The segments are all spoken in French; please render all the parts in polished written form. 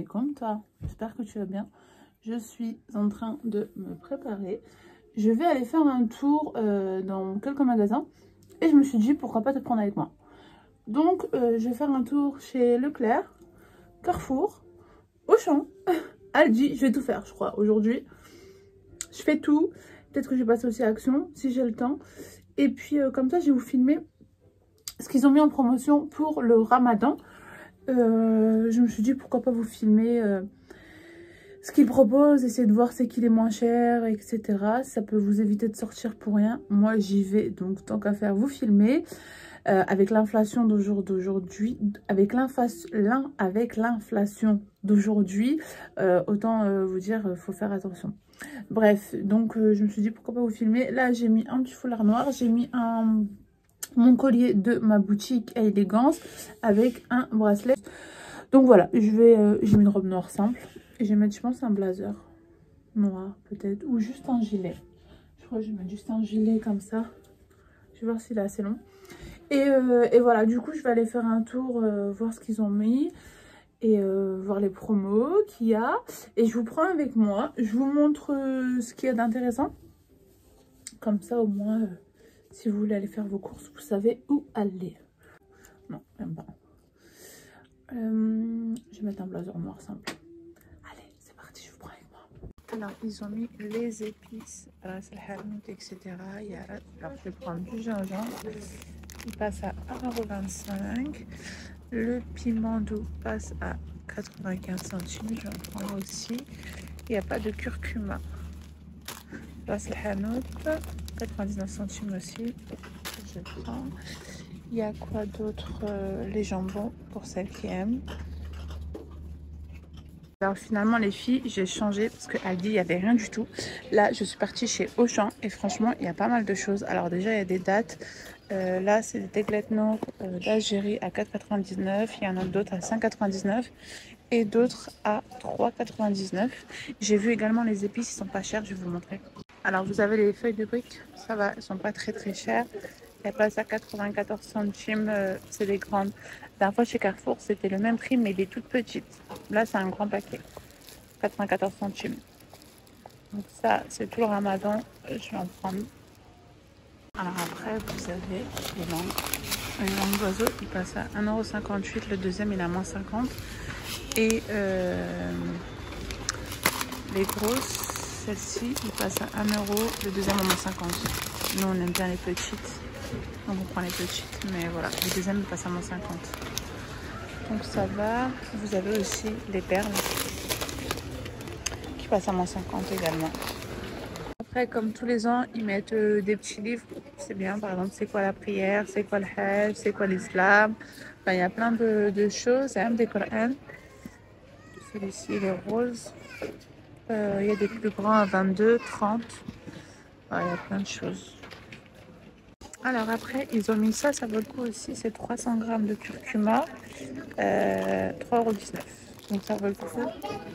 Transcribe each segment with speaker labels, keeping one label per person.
Speaker 1: alaikum, toi. J'espère que tu vas bien. Je suis en train de me préparer. Je vais aller faire un tour dans quelques magasins. Et je me suis dit, pourquoi pas te prendre avec moi. Donc, je vais faire un tour chez Leclerc, Carrefour, Auchan, Aldi. Je vais tout faire, je crois, aujourd'hui. Je fais tout. Peut-être que je vais passer aussi à Action, si j'ai le temps. Et puis, comme ça, je vais vous filmer ce qu'ils ont mis en promotion pour le Ramadan. Je me suis dit, pourquoi pas vous filmer ce qu'ils proposent, essayer de voir c'est qu'il est moins cher, etc. Ça peut vous éviter de sortir pour rien. Moi, j'y vais, donc tant qu'à faire, vous filmer. Avec l'inflation d'aujourd'hui, avec l'inflation d'aujourd'hui, autant vous dire, faut faire attention. Bref, donc je me suis dit, pourquoi pas vous filmer. Là, j'ai mis un petit foulard noir, j'ai mis mon collier de ma boutique à Élégance avec un bracelet. Donc voilà, j'ai mis une robe noire simple. Et je vais mettre, je pense, un blazer noir peut-être. Ou juste un gilet. Je crois que je vais mettre juste un gilet comme ça. Je vais voir s'il est assez long. Et voilà, du coup, je vais aller faire un tour, voir ce qu'ils ont mis. Et voir les promos qu'il y a. Et je vous prends avec moi. Je vous montre ce qu'il y a d'intéressant. Comme ça, au moins, si vous voulez aller faire vos courses, vous savez où aller. Non, même pas. Je vais mettre un blazer noir simple. Allez, c'est parti, je vous prends avec moi. Alors, ils ont mis les épices, etc. Alors, je vais prendre du gingembre. Il passe à 1,25 €. Le piment doux passe à 95 centimes. Je vais en prendre aussi. Il n'y a pas de curcuma. Ras el Hanout, 99 centimes aussi. Je prends. Il y a quoi d'autre? Les jambons pour celles qui aiment. Alors finalement les filles, j'ai changé parce que Aldi il n'y avait rien du tout. Là je suis partie chez Auchan et franchement il y a pas mal de choses. Alors déjà il y a des dates. Là c'est des téglettes noires d'Algérie à 4,99. Il y en a d'autres à 5,99 et d'autres à 3,99. J'ai vu également les épices, ils sont pas chers, je vais vous montrer. Alors vous avez les feuilles de briques, ça va, elles sont pas très chères. Elles passent à 94 centimes, c'est des grandes. La dernière fois chez Carrefour, c'était le même prix, mais il est toute petite. Là, c'est un grand paquet, 94 centimes. Donc ça, c'est tout le Ramadan, je vais en prendre. Alors après, vous avez les langues. Les langues d'oiseaux, il passe à 1,58 €. Le deuxième, il est à moins 50. Et les grosses, celle-ci, il passe à 1 €. Le deuxième, à moins 50. Nous, on aime bien les petites. Donc on prend les petites, mais voilà, le deuxième il passe à moins 50. Donc ça va. Vous avez aussi les perles qui passent à moins 50 également. Après, comme tous les ans, ils mettent des petits livres. C'est bien, par exemple, c'est quoi la prière, c'est quoi le hajj, c'est quoi l'islam. Enfin, il y a plein de choses. Il y a même des Corans. Celui-ci, il est rose. Il y a des plus grands à 22, 30. Enfin, il y a plein de choses. Alors après, ils ont mis ça, ça vaut le coup aussi, c'est 300 g de curcuma, 3,19 €. Donc ça vaut le coup.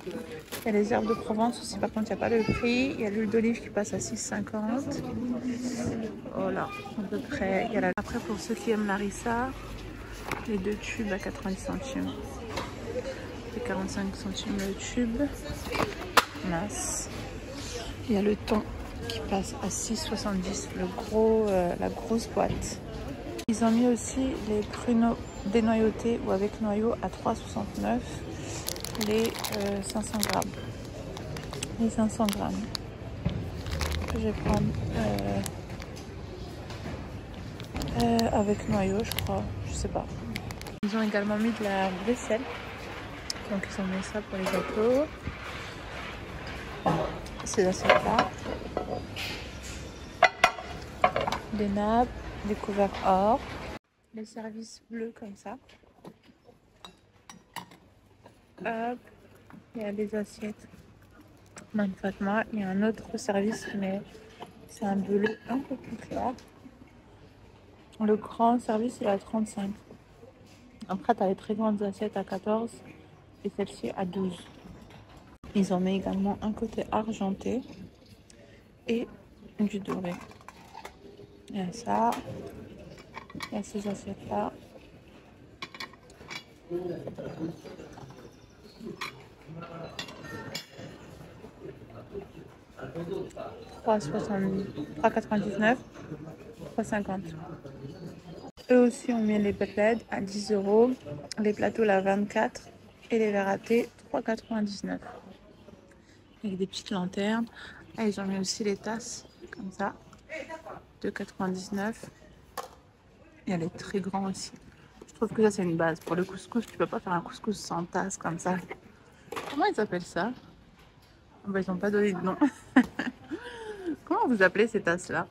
Speaker 1: Il y a les herbes de Provence aussi, par contre il n'y a pas le prix. Il y a l'huile d'olive qui passe à 6,50 €. Voilà, à peu près. Il y a Après, pour ceux qui aiment l'arissa, les deux tubes à 90 centimes. C'est 45 centimes le tube. Mince. Il y a le thon qui passe à 6,70 €, la grosse boîte. Ils ont mis aussi les pruneaux dénoyautés ou avec noyau à 3,69 €, les 500 g. Les 500 g. Je vais prendre avec noyau, je crois, je sais pas. Ils ont également mis de la vaisselle, donc ils ont mis ça pour les gâteaux. Ces assiettes-là. Des nappes, des couverts or, les services bleus comme ça. Hop, il y a des assiettes Man Fatma. Il y a un autre service, mais c'est un bleu un peu plus clair. Le grand service, il est à 35. Après, tu as les très grandes assiettes à 14 et celle-ci à 12. Ils ont mis également un côté argenté et du doré. Il y a ça. Il y a ces assiettes-là. 3,99, 3,50. Eux aussi ont mis les LED à 10 euros, les plateaux là 24 et les verres à thé 3,99. Avec des petites lanternes. Ah, ils ont mis aussi les tasses comme ça, 2,99. Il y a les très grands aussi. Je trouve que ça c'est une base. Pour le couscous, tu peux pas faire un couscous sans tasse comme ça. Comment ils appellent ça? Oh, bah, ils n'ont pas donné de nom. Comment vous appelez ces tasses-là?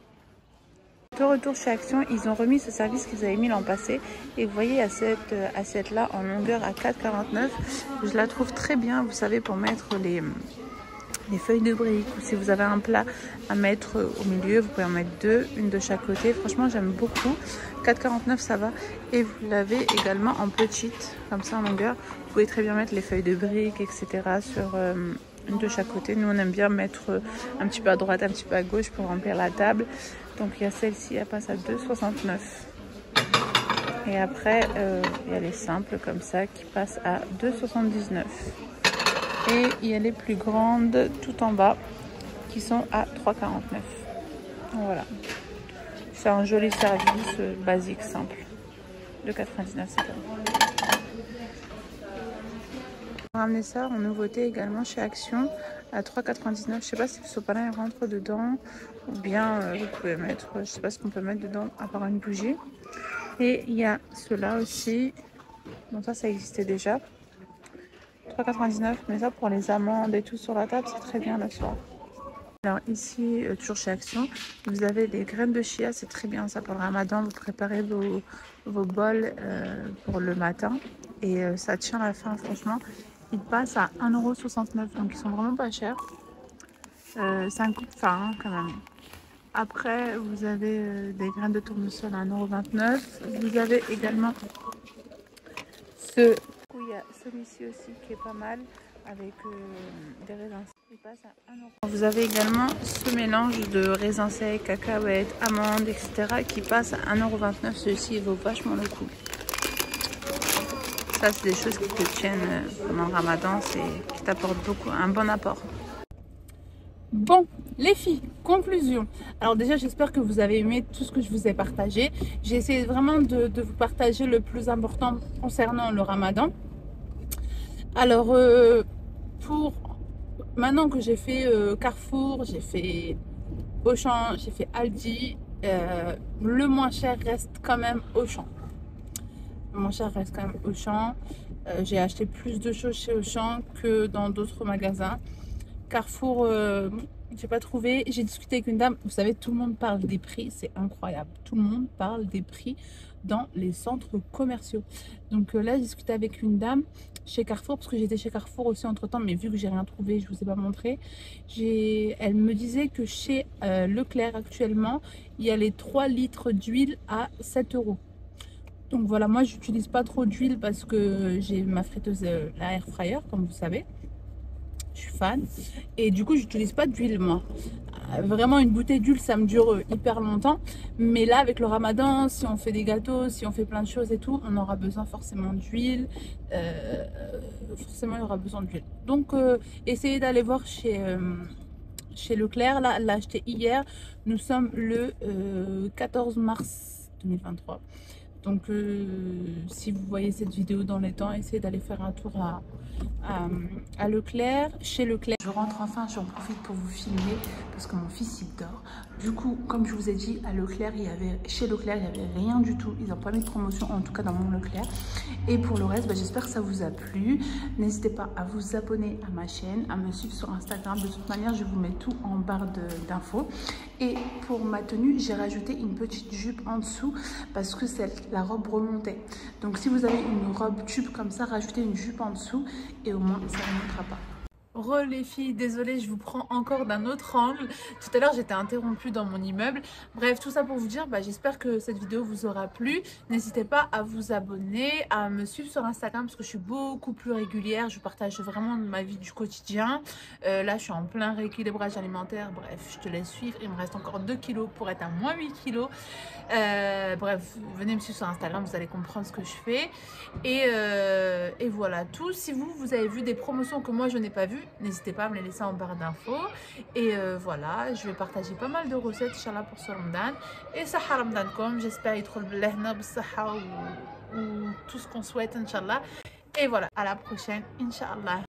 Speaker 1: De retour chez Action, ils ont remis ce service qu'ils avaient mis l'an passé. Et vous voyez, à cette assiette-là en longueur à 4,49. Je la trouve très bien, vous savez, pour mettre les feuilles de briques. Ou si vous avez un plat à mettre au milieu, vous pouvez en mettre deux, une de chaque côté. Franchement, j'aime beaucoup. 4,49, ça va. Et vous l'avez également en petite, comme ça en longueur. Vous pouvez très bien mettre les feuilles de briques, etc. sur une de chaque côté. Nous, on aime bien mettre un petit peu à droite, un petit peu à gauche pour remplir la table. Donc, il y a celle-ci, elle passe à 2,69. Et après, il y a les simples comme ça qui passent à 2,79. Et il y a les plus grandes tout en bas qui sont à 3,49. Voilà. C'est un joli service basique, simple. De 99, c'est bon. On va ramener ça en nouveauté également chez Action à 3,99. Je sais pas si le sopalin rentre dedans ou bien vous pouvez mettre, je sais pas ce qu'on peut mettre dedans à part une bougie. Et il y a ceux-là aussi. Bon, ça existait déjà. 3,99, mais ça pour les amandes et tout sur la table, c'est très bien le soir. Alors ici, toujours chez Action, vous avez des graines de chia, c'est très bien ça pour le ramadan. Vous préparez vos bols pour le matin et ça tient la faim, franchement. Ils passent à 1,69 €, donc ils sont vraiment pas chers. C'est un coup de faim quand même. Après, vous avez des graines de tournesol à 1,29 €. Vous avez également il y a celui-ci aussi qui est pas mal avec des raisins. Il passe à 1 €. Vous avez également ce mélange de raisins secs, cacahuètes, amandes, etc. qui passe à 1,29 €. Celui-ci il vaut vachement le coup. Ça, c'est des choses qui te tiennent pendant le ramadan, qui t'apportent beaucoup, un bon apport. Bon, les filles, conclusion. Alors déjà, j'espère que vous avez aimé tout ce que je vous ai partagé. J'ai essayé vraiment de vous partager le plus important concernant le ramadan. Alors, pour maintenant que j'ai fait Carrefour, j'ai fait Auchan, j'ai fait Aldi, le moins cher reste quand même Auchan. Le moins cher reste quand même Auchan. J'ai acheté plus de choses chez Auchan que dans d'autres magasins. Carrefour, j'ai pas trouvé. J'ai discuté avec une dame. Vous savez, tout le monde parle des prix. C'est incroyable. Tout le monde parle des prix dans les centres commerciaux. Donc là, j'ai discuté avec une dame chez Carrefour, parce que j'étais chez Carrefour aussi entre temps, mais vu que j'ai rien trouvé, je vous ai pas montré. Elle me disait que chez Leclerc actuellement, il y a les 3 litres d'huile à 7 €. Donc voilà, moi j'utilise pas trop d'huile parce que j'ai ma friteuse, la air fryer, comme vous savez. Je suis fan. Et du coup, j'utilise pas d'huile, moi. Vraiment, une bouteille d'huile, ça me dure hyper longtemps. Mais là, avec le ramadan, si on fait des gâteaux, si on fait plein de choses et tout, on aura besoin forcément d'huile. Forcément, il y aura besoin d'huile. Donc, essayez d'aller voir chez Leclerc. Là, l'a acheté hier. Nous sommes le 14 mars 2023. Donc, si vous voyez cette vidéo dans les temps, essayez d'aller faire un tour à Leclerc, chez Leclerc. Je rentre enfin, j'en profite pour vous filmer parce que mon fils il dort. Du coup, comme je vous ai dit, à Leclerc, chez Leclerc, il n'y avait rien du tout. Ils n'ont pas mis de promotion, en tout cas dans mon Leclerc. Et pour le reste, j'espère que ça vous a plu. N'hésitez pas à vous abonner à ma chaîne, à me suivre sur Instagram. De toute manière, je vous mets tout en barre d'infos. Et pour ma tenue, j'ai rajouté une petite jupe en dessous parce que la robe remontait. Donc si vous avez une robe tube comme ça, rajoutez une jupe en dessous et au moins ça ne remontera pas. Les filles, désolée, je vous prends encore d'un autre angle. Tout à l'heure, j'étais interrompue dans mon immeuble. Bref, tout ça pour vous dire, j'espère que cette vidéo vous aura plu. N'hésitez pas à vous abonner, à me suivre sur Instagram parce que je suis beaucoup plus régulière. Je partage vraiment ma vie du quotidien. Là, je suis en plein rééquilibrage alimentaire. Bref, je te laisse suivre. Il me reste encore 2 kilos pour être à moins 8 kilos. Bref, venez me suivre sur Instagram, vous allez comprendre ce que je fais. Et voilà tout. Si vous avez vu des promotions que moi je n'ai pas vues, plu, n'hésitez pas à me les laisser en barre d'infos. Et voilà, je vais partager pas mal de recettes, Inch'Allah, pour ce Ramadan. Et Saha Ramadankom, j'espère يدخل بالهنا بالصحة ou tout ce qu'on souhaite, Inch'Allah. Et voilà, à la prochaine, Inch'Allah.